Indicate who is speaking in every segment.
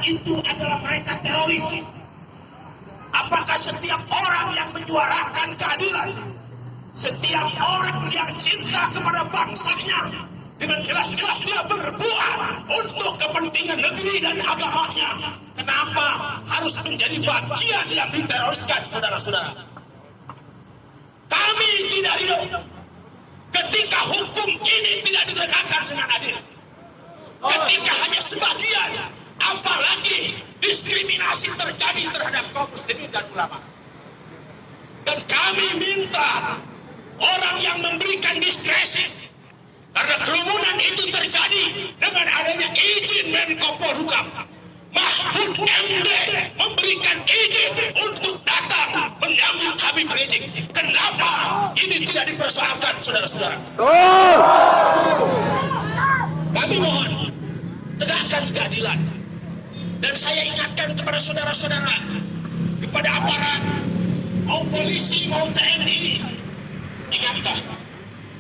Speaker 1: itu adalah mereka teroris? Apakah setiap orang yang menyuarakan keadilan, setiap orang yang cinta kepada bangsanya, dengan jelas-jelas dia berbuat untuk kepentingan negeri dan agamanya, kenapa harus menjadi bagian yang diteroriskan, saudara-saudara? Kami tidak ridho ketika hukum ini tidak ditegakkan dengan adil, ketika hanya sebagian, apalagi diskriminasi terjadi terhadap kaum muslimin dan ulama. Dan kami minta orang yang memberikan diskresi, karena kerumunan itu terjadi dengan adanya izin Menko Polhukam, Mahfud MD memberikan izin untuk datang menyambut Habib Rizik. Kenapa ini tidak dipersoalkan, saudara-saudara? Kami mohon tegakkan keadilan. Dan saya ingatkan kepada saudara-saudara, kepada aparat, mau polisi, mau TNI, ingatlah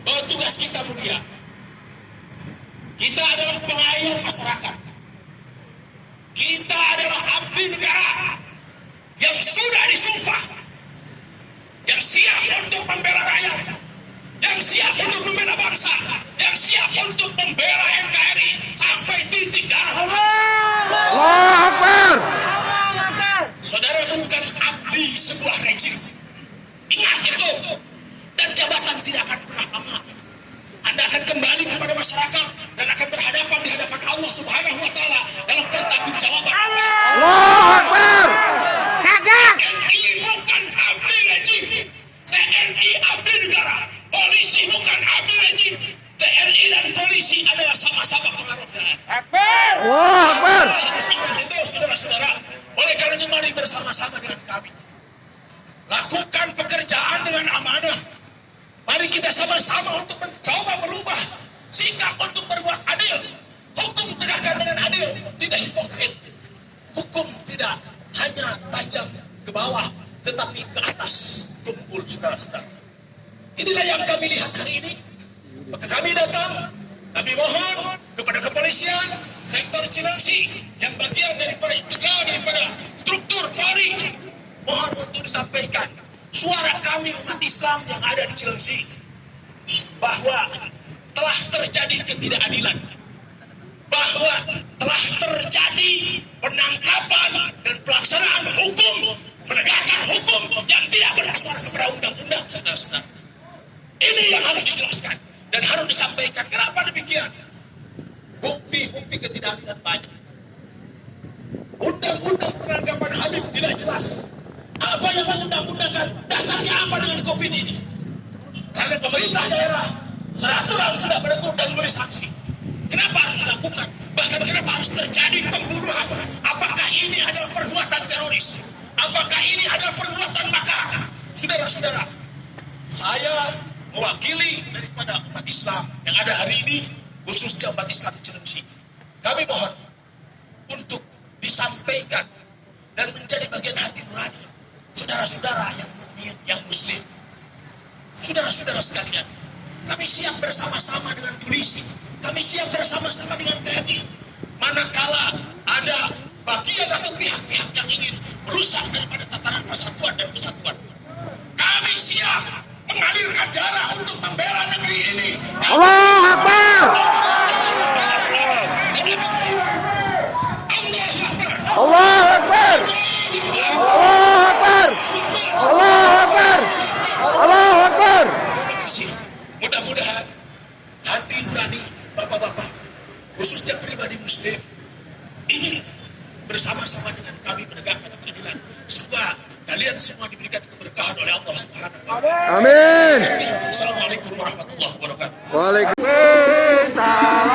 Speaker 1: bahwa tugas kita mulia. Kita adalah pengayom masyarakat. Kita adalah abdi negara yang sudah disumpah, yang siap untuk membela rakyat, yang siap untuk membela bangsa, yang siap untuk membela NKRI sampai titik darah bangsa.
Speaker 2: Allahu Akbar.
Speaker 1: Saudara bukan abdi sebuah rejim. Ingat itu. Dan jabatan tidak akan pernah lama. Anda akan kembali kepada masyarakat dan akan berhadapan di hadapan Allah Subhanahu wa taala dalam pertanggungjawaban.
Speaker 2: Allahu Akbar.
Speaker 1: TNI bukan abdi rejim. TNI abdi negara. Polisi bukan abdi rejim. TNI dan polisi adalah sama-sama pengaruh rakyat.
Speaker 2: Allahu Akbar.
Speaker 1: Harus ingat itu, saudara-saudara. Oleh karena itu mari bersama-sama dengan kami lakukan pekerjaan dengan amanah. Mari kita sama-sama untuk mencoba merubah sikap untuk berbuat adil. Hukum tegakkan dengan adil, tidak hipokrit. Hukum tidak hanya tajam ke bawah, tetapi ke atas tumpul, saudara-saudara. Inilah yang kami lihat hari ini. Maka kami datang, kami mohon kepada kepolisian, sektor Cilengsi, yang bagian daripada integral daripada struktur Polri, mohon untuk disampaikan suara kami umat Islam yang ada di Cilengsi, bahwa telah terjadi ketidakadilan, bahwa telah terjadi penangkapan dan pelaksanaan hukum, penegakan hukum yang tidak berdasar kepada undang-undang, saudara-saudara. Ini yang harus dijelaskan dan harus disampaikan. Kenapa demikian? Bukti-bukti ketidakadilan banyak. Undang-undang penangkapan Habib tidak jelas. Apa yang mengundang-undangkan? Dasarnya apa dengan COVID ini? Karena pemerintah daerah sudah menegur dan memberi sanksi. Kenapa harus dilakukan? Bahkan kenapa harus terjadi pembunuhan? Apakah ini adalah perbuatan teroris? Apakah ini adalah perbuatan makar? Saudara-saudara, saya mewakili daripada umat Islam yang ada hari ini, khususnya umat Islam di Cilengsi. Kami mohon untuk disampaikan dan menjadi bagian hati nurani saudara-saudara yang mukmin, yang muslim. Saudara-saudara sekalian, kami siap bersama-sama dengan polisi, kami siap bersama-sama dengan TNI. Manakala ada bagian atau pihak-pihak yang ingin merusak daripada tatanan persatuan dan kesatuan, kami siap mengalirkan darah untuk membela negeri ini.
Speaker 2: Allahu Akbar. Allahu Akbar. Allahu Akbar. Allahu Akbar. Allahu Akbar.
Speaker 1: Mudah-mudahan hati nurani bapak-bapak, khususnya pribadi muslim, ingin bersama-sama dengan kami menegakkan keadilan. Semoga kalian semua diberikan keberkahan oleh Allah Subhanahu wa taala.
Speaker 2: Amin.
Speaker 1: Assalamualaikum warahmatullahi wabarakatuh.
Speaker 2: Waalaikumsalam.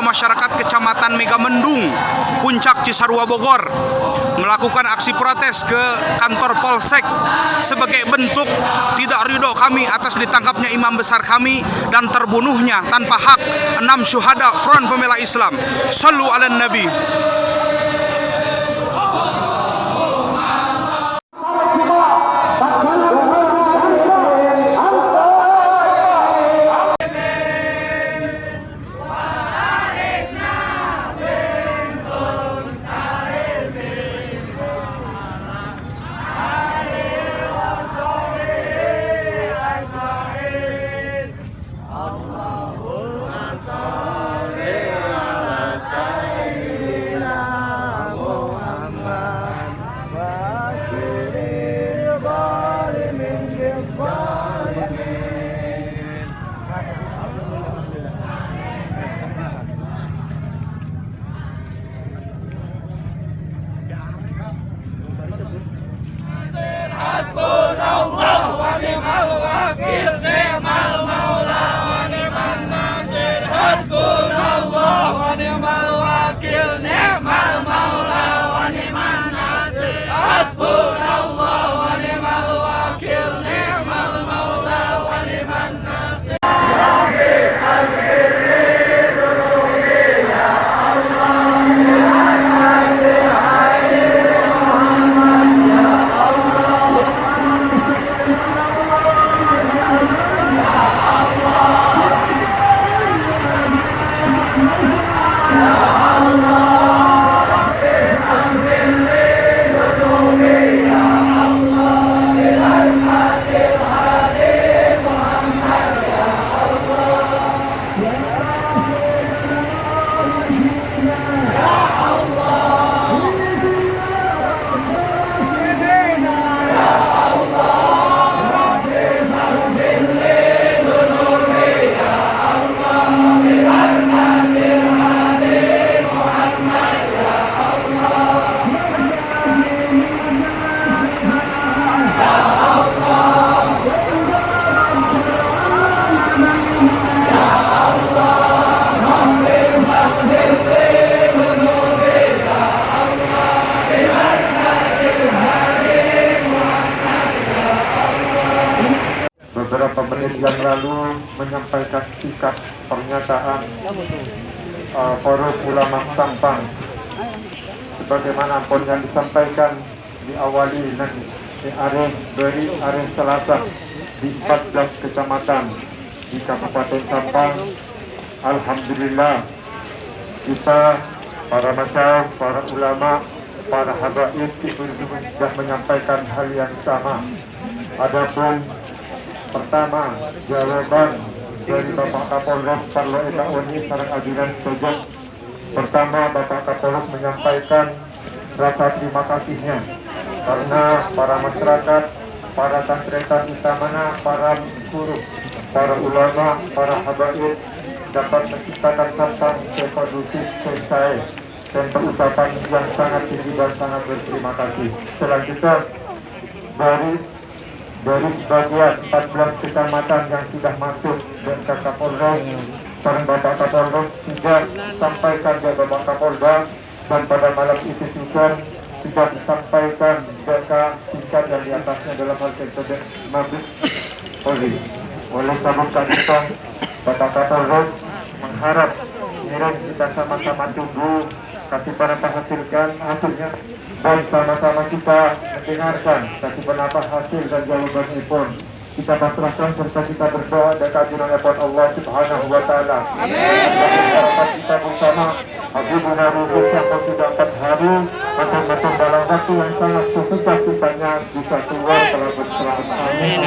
Speaker 3: masyarakat Kecamatan Megamendung, Puncak Cisarua Bogor melakukan aksi protes ke kantor Polsek sebagai bentuk tidak ridho kami atas ditangkapnya imam besar kami dan terbunuhnya tanpa hak 6 syuhada Front Pembela Islam. Shallu ala Nabi.
Speaker 4: Beberapa menit yang lalu menyampaikan sikap pernyataan Forum Ulama Sampang, sebagaimana pun yang disampaikan diawali dari hari Selasa di 14 kecamatan di Kabupaten Sampang. Alhamdulillah kita para masyarakat, para ulama, para habaib sudah menyampaikan hal yang sama. Adapun pertama, jawaban dari Bapak Kapolres Parlo Eta Oni sareng ajudan sejak pertama, Bapak Kapolres menyampaikan rasa terima kasihnya karena para masyarakat, para santretan utamanya, para guru, para ulama, para habaib dapat menciptakan Sampang sekondusif selesai dan pengucapan yang sangat tinggi dan sangat berterima kasih. Selanjutnya dari sebagian 14 kecamatan yang sudah masuk dan Kapolres dan Bapak Kapolres sudah sampaikan ke Bapak Kapolda, dan pada malam itu juga sudah disampaikan mereka tingkat yang di atasnya dalam hal tersebut Mabes Polri. Oleh sebab itu Bapak Kapolres mengharap kiranya kita sama-sama tunggu kasih penapa hasilnya dan sama-sama kita mendengarkan kasih penapa hasil dan jawaban pun kita pasrahkan serta kita berdoa dan keajunan Allah Subhanahu wa Ta'ala. Harapan kita bersama Habibuna Ruhus yang sudah 4 hari macam-macam dalam waktu yang sangat susah sukanya bisa keluar telah berselamat. Amin.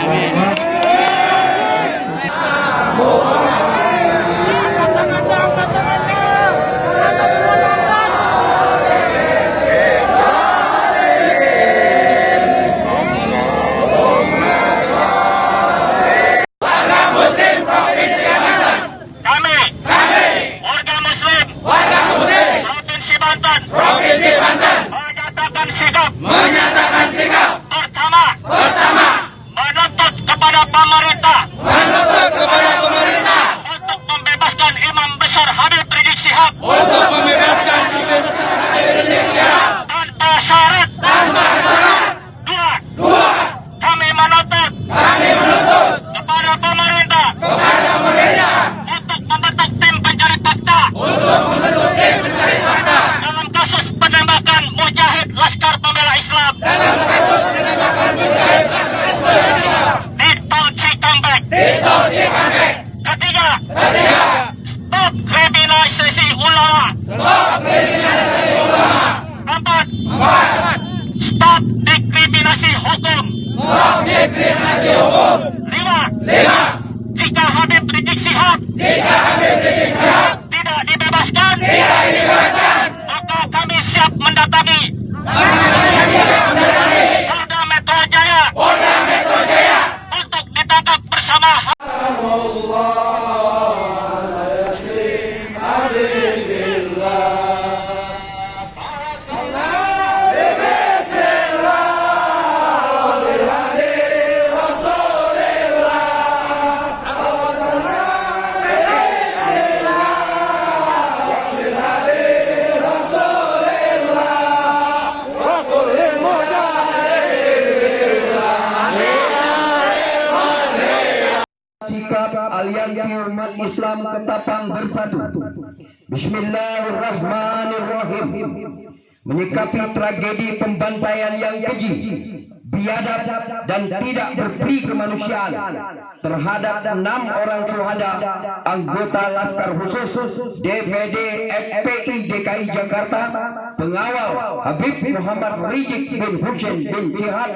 Speaker 1: Menyatakan sikap pertama menuntut kepada pemerintah
Speaker 5: untuk membentuk tim pencari fakta dalam kasus penembakan Mujahid Laskar Pembela Islam di Tol Cikampek. Ketiga, stop kriminalisasi ulama. Empat, stop diskriminasi hukum. Lima, jika Habib Rizik Syihab tidak dibebaskan, maka kami siap mendatangi Polda Metro Jaya untuk ditangkap bersama.
Speaker 6: Sikap Aliansi Umat Islam Ketapang Bersatu. Bismillahirrahmanirrahim. Menyikapi tragedi pembantaian yang keji, biadab dan tidak berperi kemanusiaan terhadap 6 orang syuhada anggota Laskar Khusus DPD FPI DKI Jakarta, pengawal Habib Muhammad Rizik bin Hussein bin Syihab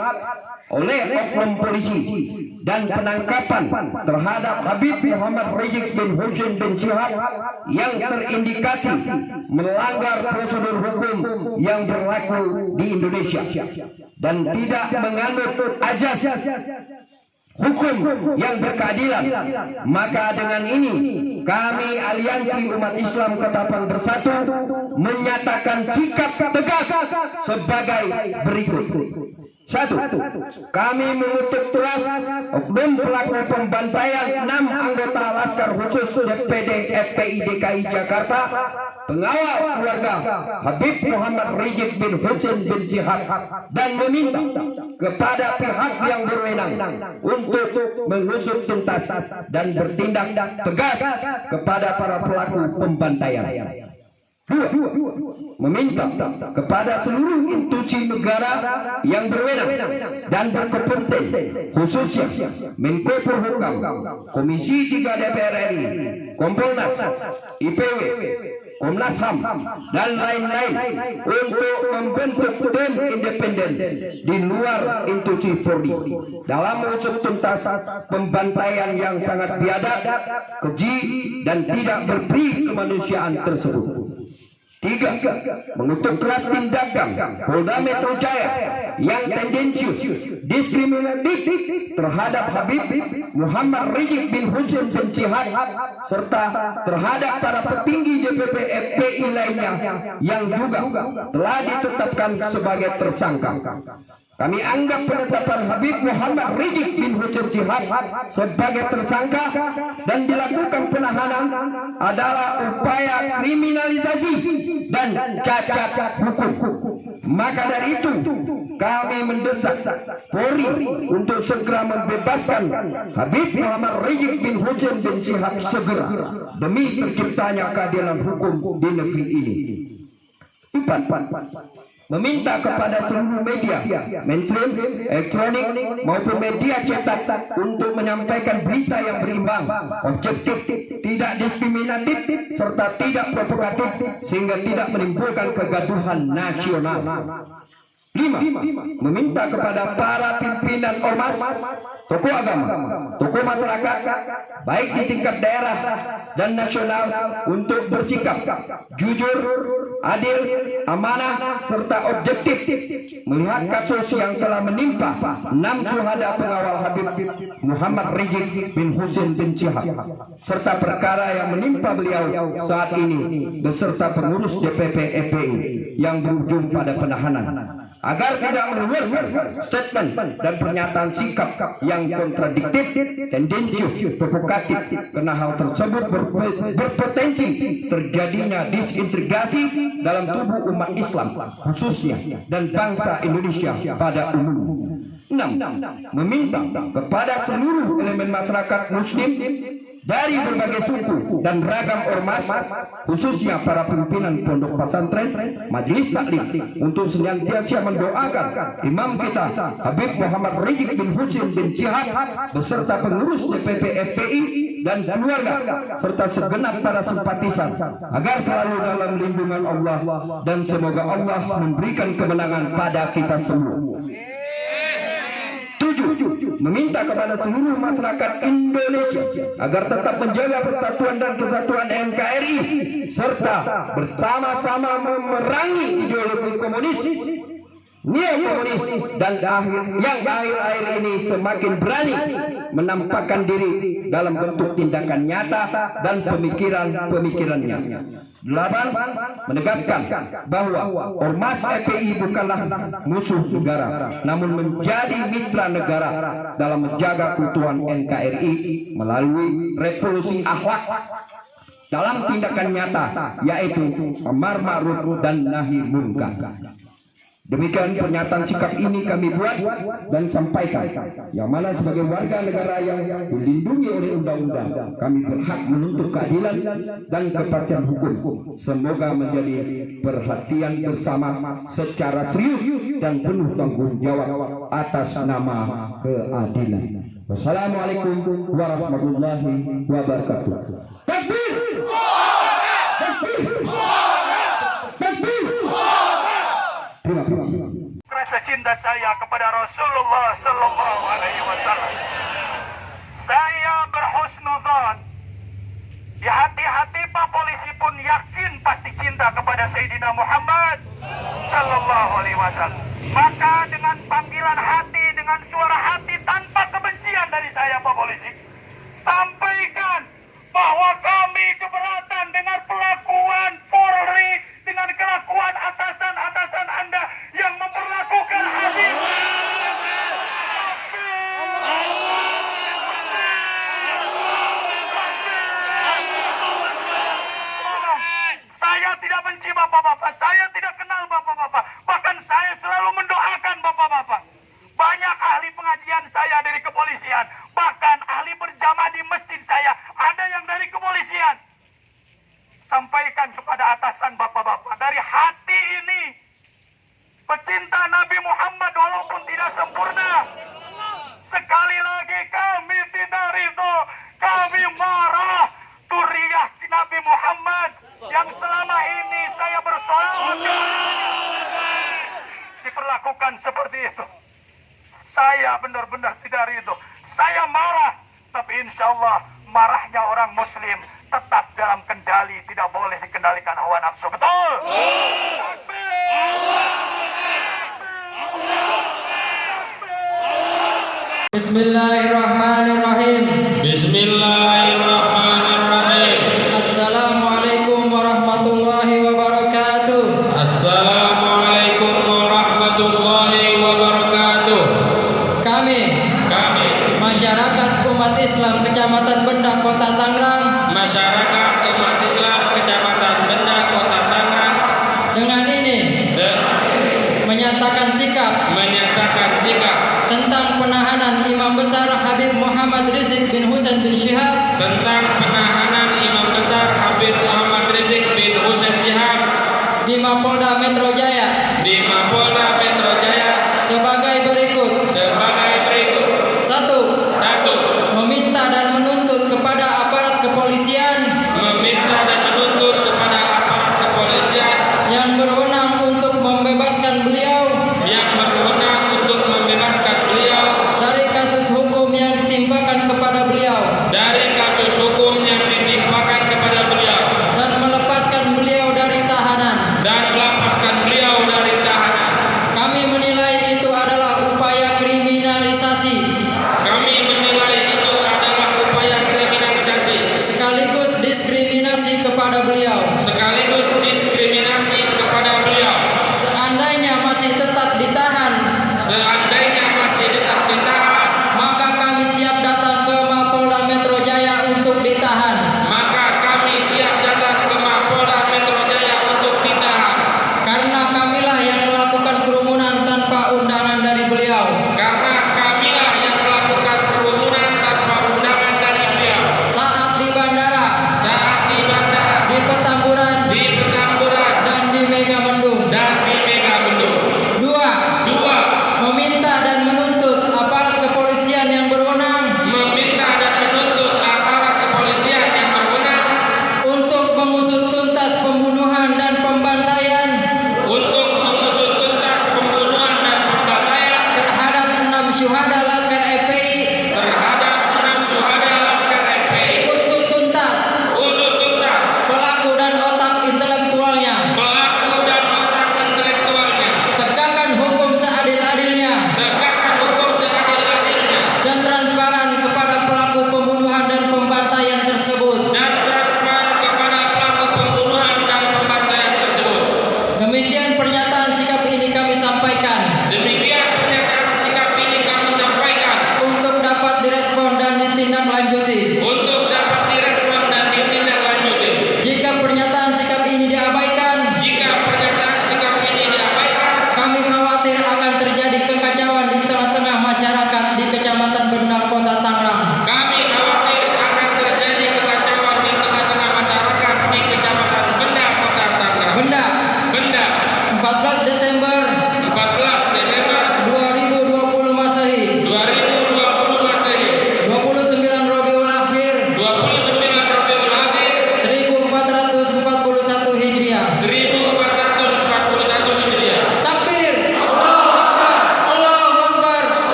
Speaker 6: oleh oknum polisi, dan penangkapan terhadap Habib Muhammad Rizik bin Hussein bin Syihab yang terindikasi melanggar prosedur hukum yang berlaku di Indonesia dan tidak menganut azas hukum yang berkeadilan. Maka dengan ini kami Aliansi Umat Islam Ketapang Bersatu menyatakan sikap tegas sebagai berikut. 1. Kami mengutuk keras oknum pelaku pembantaian 6 anggota Laskar Khusus DPD FPI DKI Jakarta, pengawal keluarga Habib Muhammad Rizik bin Hussein bin Syihab, dan meminta kepada pihak yang berwenang untuk mengusut tuntas dan bertindak tegas kepada para pelaku pembantaian. 2. Meminta kepada seluruh institusi negara yang berwenang dan berkompetensi, khususnya Menko Polhukam, Komisi 3 DPR RI, Kompolnas, IPW, Komnas HAM, dan lain-lain untuk membentuk tim independen di luar institusi Polri dalam mengusut tuntas pembantaian yang sangat biadab, keji, dan tidak berperi kemanusiaan tersebut. 3. Mengutuk keras tindakan Polda Metro Jaya yang tendensius, diskriminatif terhadap Habib Muhammad Rizik bin Hussein bin Syihab serta terhadap para petinggi DPP FPI lainnya yang juga telah ditetapkan sebagai tersangka. Kami anggap penetapan Habib Muhammad Rizik bin Hussein Syihab sebagai tersangka dan dilakukan penahanan adalah upaya kriminalisasi dan cacat hukum. Maka dari itu kami mendesak Polri untuk segera membebaskan Habib Muhammad Rizik bin Hussein bin Syihab segera demi terciptanya keadilan hukum di negeri ini. 4. Meminta kepada seluruh media mainstream, elektronik maupun media cetak untuk menyampaikan berita yang berimbang, objektif, tidak diskriminatif, serta tidak provokatif sehingga tidak menimbulkan kegaduhan nasional. 5. Meminta kepada para pimpinan ormas, tokoh agama, tokoh masyarakat, baik di tingkat daerah dan nasional untuk bersikap jujur, adil, amanah, serta objektif melihat kasus yang telah menimpa 6 syuhada pengawal Habib Muhammad Rizik bin Hussein bin Syihab serta perkara yang menimpa beliau saat ini beserta pengurus DPP FPI yang berujung pada penahanan, agar tidak mengeluarkan statement dan pernyataan sikap yang kontradiktif, tendensius, provokatif, karena hal tersebut berpotensi terjadinya disintegrasi dalam tubuh umat Islam khususnya dan bangsa Indonesia pada umumnya. 6. Meminta kepada seluruh elemen masyarakat muslim dari berbagai suku dan ragam ormas, khususnya para pimpinan pondok pesantren, majelis taklim, untuk senantiasa mendoakan imam kita Habib Muhammad Rizik bin Husain bin Syihab beserta pengurus DPP FPI dan keluarga serta segenap para simpatisan agar selalu dalam lindungan Allah dan semoga Allah memberikan kemenangan pada kita semua. 7. Meminta kepada seluruh masyarakat Indonesia agar tetap menjaga persatuan dan kesatuan NKRI serta bersama-sama memerangi ideologi komunis, neo-komunis, dan yang akhir-akhir ini semakin berani menampakkan diri dalam bentuk tindakan nyata dan pemikirannya. 8. Menegaskan bahwa Ormas FPI bukanlah musuh negara, namun menjadi mitra negara dalam menjaga keutuhan NKRI melalui revolusi akhlak dalam tindakan nyata, yaitu amar ma'ruf dan nahi munkar. Demikian pernyataan sikap ini kami buat dan sampaikan, yang mana sebagai warga negara yang dilindungi oleh undang-undang, kami berhak menuntut keadilan dan kepastian hukum. Semoga menjadi perhatian bersama secara serius dan penuh tanggung jawab atas nama keadilan. Wassalamualaikum warahmatullahi wabarakatuh. Takbir! Takbir! Takbir! Terima kasih.
Speaker 5: Rasa cinta saya kepada Rasulullah Sallallahu Alaihi Wasallam. Saya berhusnudzon. Di hati-hati Pak Polisi pun yakin pasti cinta kepada Sayyidina Muhammad Sallallahu Alaihi Wasallam. Maka dengan panggilan hati, dengan suara hati tanpa kebencian dari saya Pak Polisi, sampaikan bahwa kami keberatan dengan pelakuan Polri, dengan kelakuan atasan-atasan Anda yang memperlakukan Habib. Saya tidak benci bapak-bapak, saya tidak kenal bapak-bapak, bahkan saya selalu mendoakan bapak-bapak. Banyak ahli pengajian saya dari kepolisian, bahkan ahli berjamaah di masjid saya ada yang dari kepolisian. Sampaikan kepada atasan bapak-bapak, dari hati ini pecinta Nabi Muhammad walaupun tidak sempurna. Sekali lagi kami tidak ridho, kami marah turiah Nabi Muhammad yang selama ini saya bersolawat diperlakukan seperti itu. Saya benar-benar tidak ridho. Saya marah, tapi insya Allah marahnya orang Muslim tetap dalam kendali, tidak boleh dikendalikan hawa nafsu. Betul?
Speaker 2: Bismillahirrahmanirrahim.
Speaker 7: Bismillahirrahmanirrahim.
Speaker 2: Assalamualaikum warahmatullahi wabarakatuh.
Speaker 7: Assalamualaikum warahmatullahi wabarakatuh.
Speaker 2: Kami masyarakat umat Islam Kecamatan Bendak, Kota Tangerang,
Speaker 7: Masyarakat umat Islam Kecamatan Bendak, Kota Tangerang,
Speaker 2: dengan ini menyatakan sikap tentang penahanan Imam Besar Habib Muhammad Rizik bin Husain bin Syihab, di Mapolda Metro Jaya sebagai berikut. 1. Meminta dan menuntut kepada aparat kepolisian yang berwenang untuk membebaskan beliau dari kasus hukum yang ditimpakan kepada beliau dan melepaskan beliau dari tahanan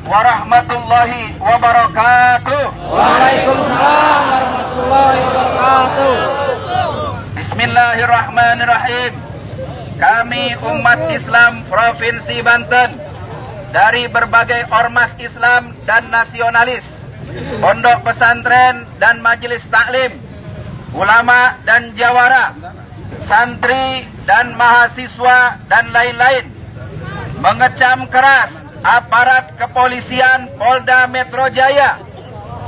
Speaker 5: warahmatullahi wabarakatuh.
Speaker 2: Waalaikumsalam warahmatullahi wabarakatuh.
Speaker 5: Bismillahirrahmanirrahim. Kami umat Islam Provinsi Banten dari berbagai ormas Islam dan nasionalis, pondok pesantren dan majelis taklim, ulama dan jawara, santri dan mahasiswa dan lain-lain, mengecam keras aparat kepolisian Polda Metro Jaya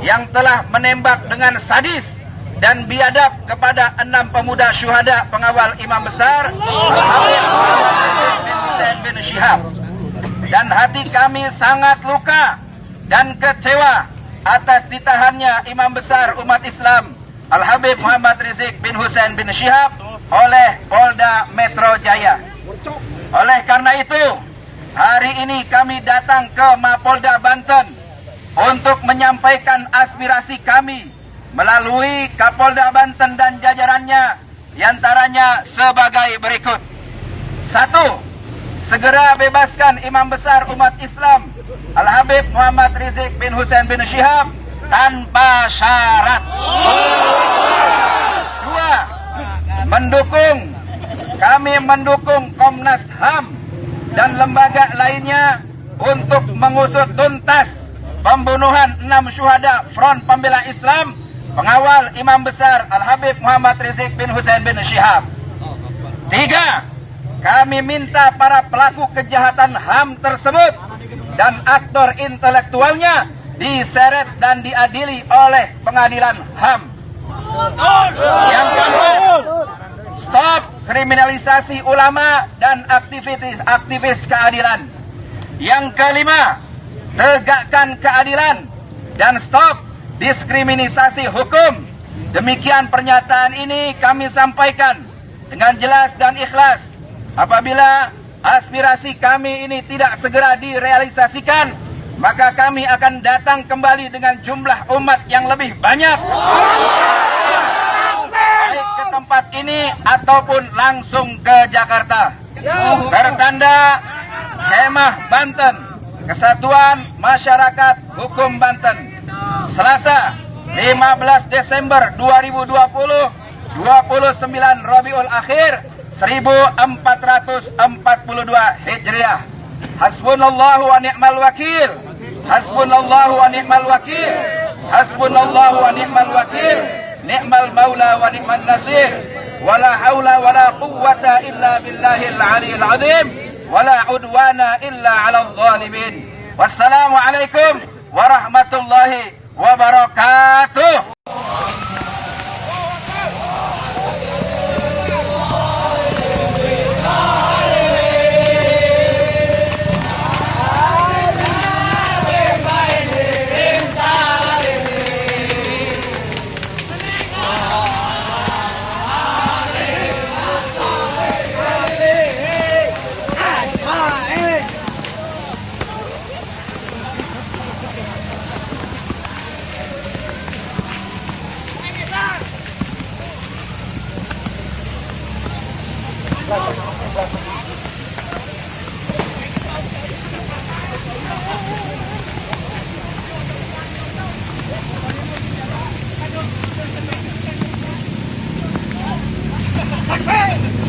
Speaker 5: yang telah menembak dengan sadis dan biadab kepada 6 pemuda syuhada pengawal Imam Besar Habib Muhammad bin Husain bin Syihab. Dan hati kami sangat luka dan kecewa atas ditahannya Imam Besar umat Islam Al-Habib Muhammad Rizik bin Husain bin Syihab oleh Polda Metro Jaya. Oleh karena itu, hari ini kami datang ke Mapolda Banten untuk menyampaikan aspirasi kami melalui Kapolda Banten dan jajarannya, diantaranya sebagai berikut. 1. Segera bebaskan Imam Besar umat Islam Al-Habib Muhammad Rizik bin Husain bin Syihab tanpa syarat. 2. Kami mendukung Komnas HAM dan lembaga lainnya untuk mengusut tuntas pembunuhan 6 syuhada Front Pembela Islam pengawal Imam Besar Al-Habib Muhammad Rizik bin Husain bin Syihab. 3. Kami minta para pelaku kejahatan HAM tersebut dan aktor intelektualnya diseret dan diadili oleh pengadilan HAM. Yang kedua, stop kriminalisasi ulama dan aktivis keadilan. Yang kelima, tegakkan keadilan dan stop diskriminasi hukum. Demikian pernyataan ini kami sampaikan dengan jelas dan ikhlas. Apabila aspirasi kami ini tidak segera direalisasikan, maka kami akan datang kembali dengan jumlah umat yang lebih banyak, baik ke tempat ini ataupun langsung ke Jakarta. Bertanda Kemah Banten, Kesatuan Masyarakat Hukum Banten, Selasa 15 Desember 2020, 29 Rabiul Akhir 1442 Hijriah. Hasbunallahu wa ni'mal wakil. Hasbunallahu wa ni'mal wakil. Hasbunallahu wa ni'mal wakil. Ni'mal maula wa ni'man nasir. Wala haula wala quwwata illa billahil aliyil azim. Wala udwana illa 'alal zalimin. Wassalamualaikum warahmatullahi wabarakatuh.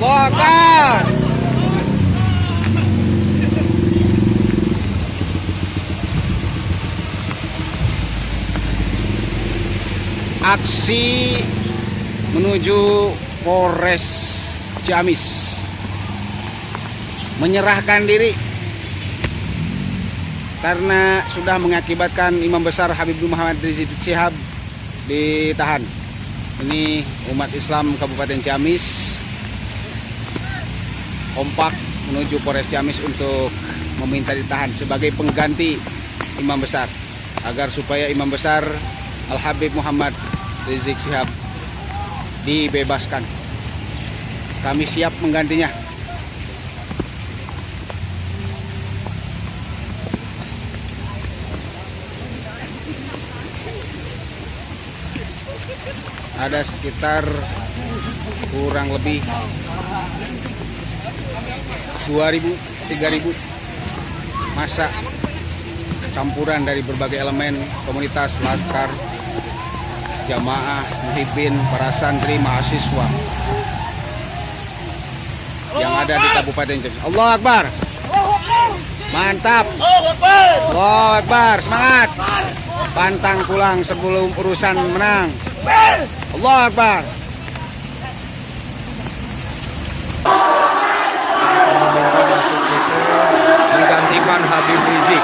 Speaker 3: Bakar. Aksi menuju Polres Ciamis, menyerahkan diri karena sudah mengakibatkan Imam Besar Habib Muhammad Rizik Syihab ditahan. Ini umat Islam Kabupaten Ciamis kompak menuju Polres Ciamis untuk meminta ditahan sebagai pengganti Imam Besar, agar supaya Imam Besar Al-Habib Muhammad Rizik Syihab dibebaskan. Kami siap menggantinya. Ada sekitar kurang lebih 2.000-3.000 massa campuran dari berbagai elemen komunitas, laskar, jamaah, muhibbin, para santri, mahasiswa yang ada di Kabupaten Cirebon. Allahu Akbar. Mantap. Allahu Akbar. Semangat. Pantang pulang sebelum urusan menang. Allahu Akbar. Menggantikan Habib Rizik.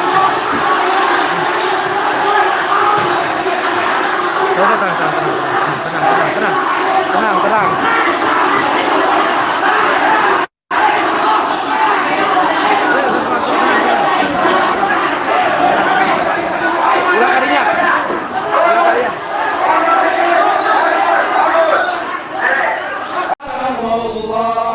Speaker 3: Tenang.
Speaker 8: Allah